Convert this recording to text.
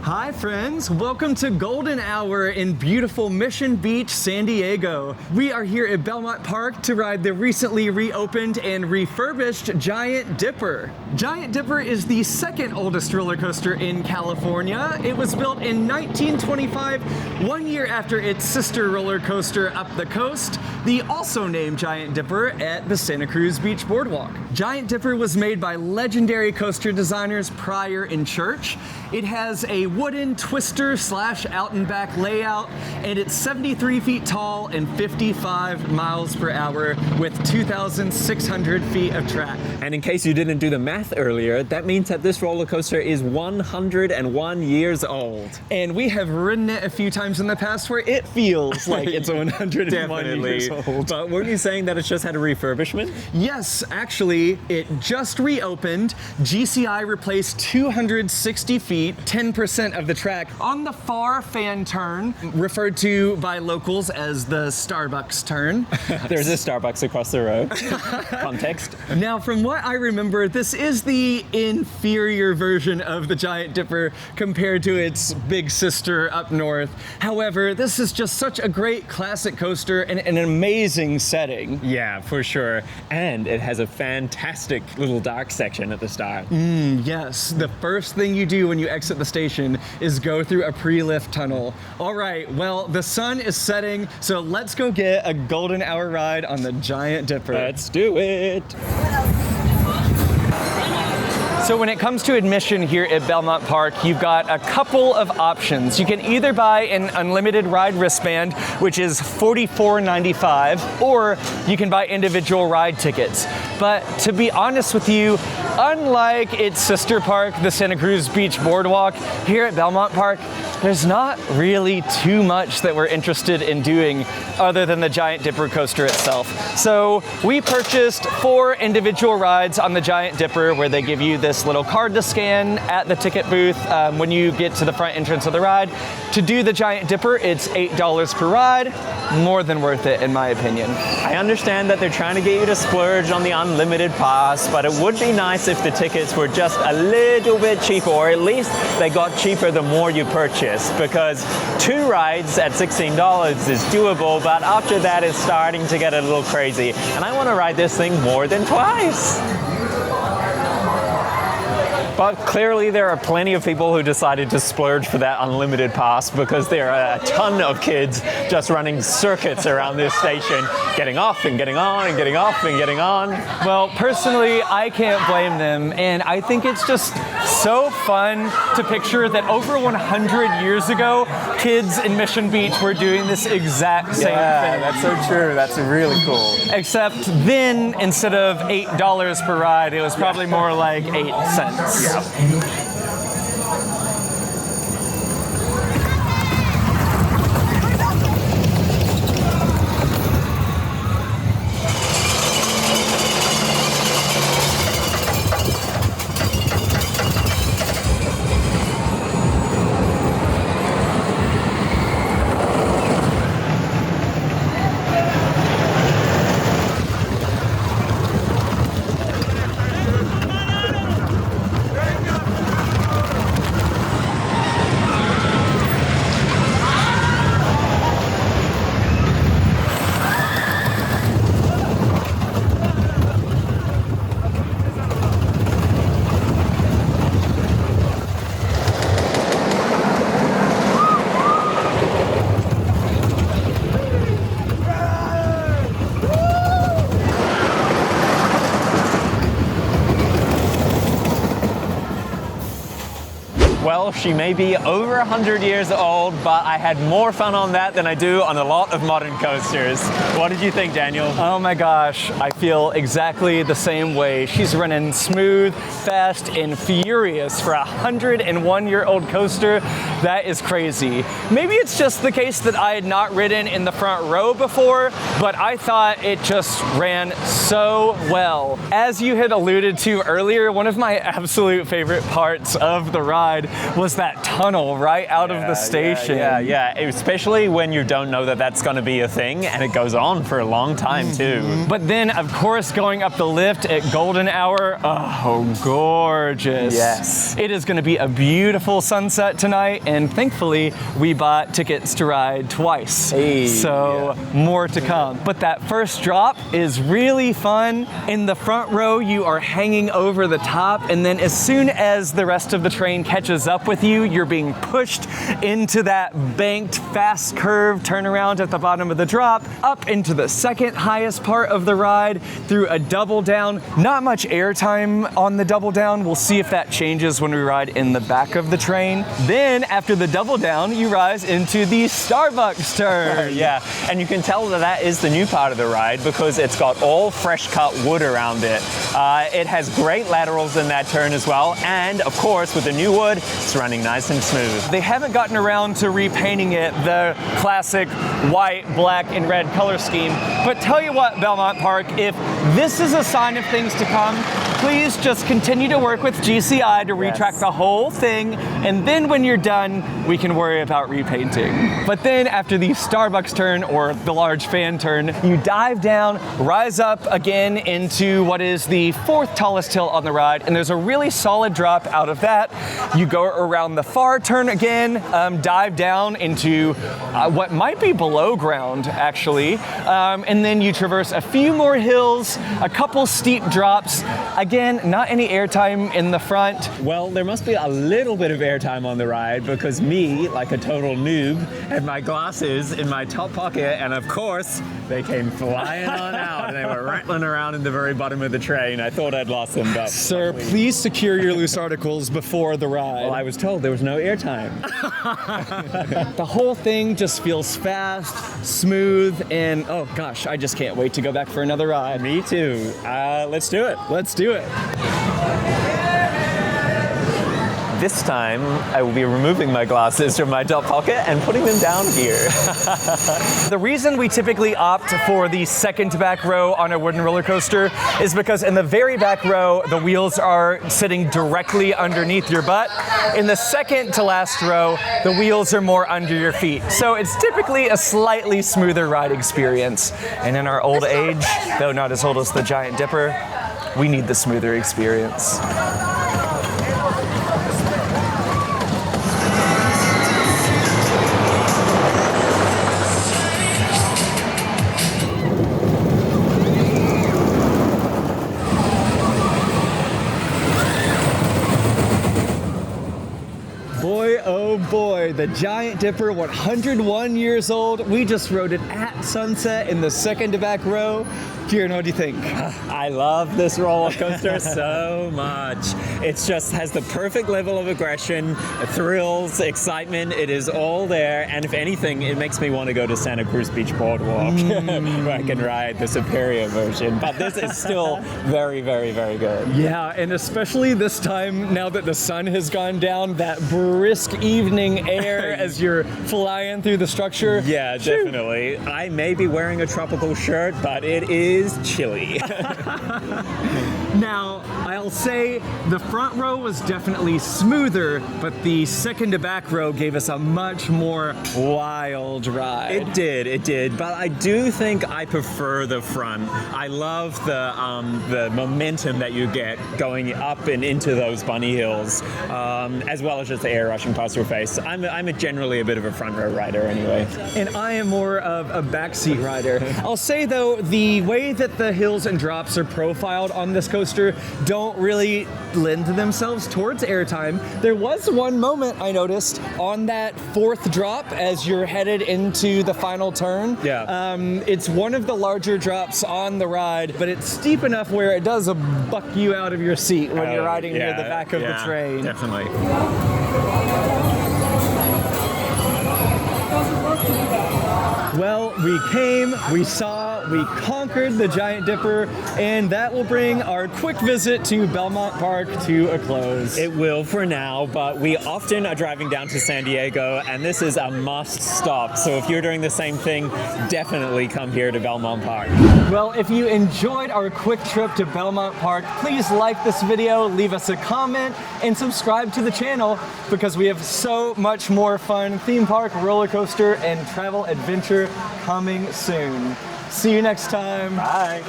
Hi friends, welcome to Golden Hour in beautiful Mission Beach, San Diego. We are here at Belmont Park to ride the recently reopened and refurbished Giant Dipper. Giant Dipper is the second oldest roller coaster in California. It was built in 1925, 1 year after its sister roller coaster up the coast, the also named Giant Dipper at the Santa Cruz Beach Boardwalk. Giant Dipper was made by legendary coaster designers Pryor and Church. It has a wooden twister / out and back layout, and it's 73 feet tall and 55 miles per hour with 2,600 feet of track. And in case you didn't do the math earlier, that means that this roller coaster is 101 years old. And we have ridden it a few times in the past where it feels like it's 101 years old. But weren't you saying that it's just had a refurbishment? Yes, actually, it just reopened. GCI replaced 260 feet, 10% of the track on the far fan turn, referred to by locals as the Starbucks turn. There's a Starbucks across the road. Context. Now, from what I remember, this is the inferior version of the Giant Dipper compared to its big sister up north. However, this is just such a great classic coaster and an amazing setting. Yeah, for sure. And it has a fantastic little dark section at the start. Yes, the first thing you do when you exit the station is go through a pre-lift tunnel. All right, well, the sun is setting, so let's go get a golden hour ride on the Giant Dipper. Let's do it. So when it comes to admission here at Belmont Park, you've got a couple of options. You can either buy an unlimited ride wristband, which is $44.95, or you can buy individual ride tickets. But to be honest with you, unlike its sister park, the Santa Cruz Beach Boardwalk, here at Belmont Park, there's not really too much that we're interested in doing other than the Giant Dipper coaster itself. So we purchased 4 individual rides on the Giant Dipper, where they give you this little card to scan at the ticket booth when you get to the front entrance of the ride. To do the Giant Dipper, it's $8 per ride. More than worth it, in my opinion. I understand that they're trying to get you to splurge on the unlimited pass, but it would be nice if the tickets were just a little bit cheaper, or at least they got cheaper the more you purchase, because 2 rides at $16 is doable, but after that it's starting to get a little crazy, and I want to ride this thing more than twice. But clearly there are plenty of people who decided to splurge for that unlimited pass, because there are a ton of kids just running circuits around this station, getting off and getting on and getting off and getting on. Well, personally, I can't blame them, and I think it's just so fun to picture that over 100 years ago, kids in Mission Beach were doing this exact same thing. That's so true. That's really cool. Except then, instead of $8 per ride, it was probably more like 8 cents. Yeah. Well, she may be over 100 years old, but I had more fun on that than I do on a lot of modern coasters. What did you think, Daniel? Oh my gosh, I feel exactly the same way. She's running smooth, fast, and furious for a 101-year-old coaster. That is crazy. Maybe it's just the case that I had not ridden in the front row before, but I thought it just ran so well. As you had alluded to earlier, one of my absolute favorite parts of the ride was that tunnel right out of the station. Yeah, especially when you don't know that that's going to be a thing, and it goes on for a long time too. But then, of course, going up the lift at golden hour, oh, gorgeous. Yes. It is going to be a beautiful sunset tonight, and thankfully, we bought tickets to ride twice. So more to come. But that first drop is really fun. In the front row, you are hanging over the top, and then as soon as the rest of the train catches up with you, you're being pushed into that banked fast curve turnaround at the bottom of the drop, up into the second highest part of the ride through a double down. Not much airtime on the double down. We'll see if that changes when we ride in the back of the train. Then after the double down, you rise into the Starbucks turn. Yeah, and you can tell that that is the new part of the ride because it's got all fresh cut wood around it. It has great laterals in that turn as well, and of course with the new wood, it's running nice and smooth. They haven't gotten around to repainting it the classic white, black, and red color scheme, but tell you what, Belmont Park, if this is a sign of things to come, please just continue to work with GCI to retrack the whole thing, and then when you're done, we can worry about repainting. But then after the Starbucks turn, or the large fan turn, you dive down, rise up again into what is the fourth tallest hill on the ride, and there's a really solid drop out of that. You go around the far turn again, dive down into what might be below ground, actually, and then you traverse a few more hills, a couple steep drops. Again, not any airtime in the front. Well, there must be a little bit of airtime on the ride because me, like a total noob, had my glasses in my top pocket, and of course, they came flying on out, and they were rattling around in the very bottom of the train. I thought I'd lost them, but... Sir, please secure your loose articles before the ride. Well, I was told there was no airtime. The whole thing just feels fast, smooth, and oh gosh, I just can't wait to go back for another ride. Me too. Let's do it. Let's do it. This time, I will be removing my glasses from my top pocket and putting them down here. The reason we typically opt for the second to back row on a wooden roller coaster is because in the very back row, the wheels are sitting directly underneath your butt. In the second to last row, the wheels are more under your feet. So it's typically a slightly smoother ride experience. And in our old age, though not as old as the Giant Dipper, we need the smoother experience. Boy, oh boy, the Giant Dipper, 101 years old. We just rode it at sunset in the second to back row. Kieran, what do you think? I love this roller coaster so much. It just has the perfect level of aggression, thrills, excitement. It is all there. And if anything, it makes me want to go to Santa Cruz Beach Boardwalk where I can ride the superior version. But this is still very, very, very good. Yeah, and especially this time, now that the sun has gone down, that brisk evening air as you're flying through the structure. Yeah, definitely. I may be wearing a tropical shirt, but it is chilly. Now, I'll say the front row was definitely smoother, but the second to back row gave us a much more wild ride. It did, but I do think I prefer the front. I love the momentum that you get going up and into those bunny hills, as well as just the air rushing past your face. I'm generally a bit of a front row rider anyway. And I am more of a backseat rider. I'll say though, the way that the hills and drops are profiled on this coaster don't really lend themselves towards airtime. There was one moment I noticed on that fourth drop as you're headed into the final turn. Yeah. It's one of the larger drops on the ride, but it's steep enough where it does buck you out of your seat when you're riding near the back of the train. Definitely. Well, we came, we saw, that we conquered the Giant Dipper, and that will bring our quick visit to Belmont Park to a close. It will for now, but we often are driving down to San Diego, and this is a must stop. So if you're doing the same thing, definitely come here to Belmont Park. Well, if you enjoyed our quick trip to Belmont Park, please like this video, leave us a comment, and subscribe to the channel because we have so much more fun theme park, roller coaster, and travel adventure coming soon. See you next time. Bye.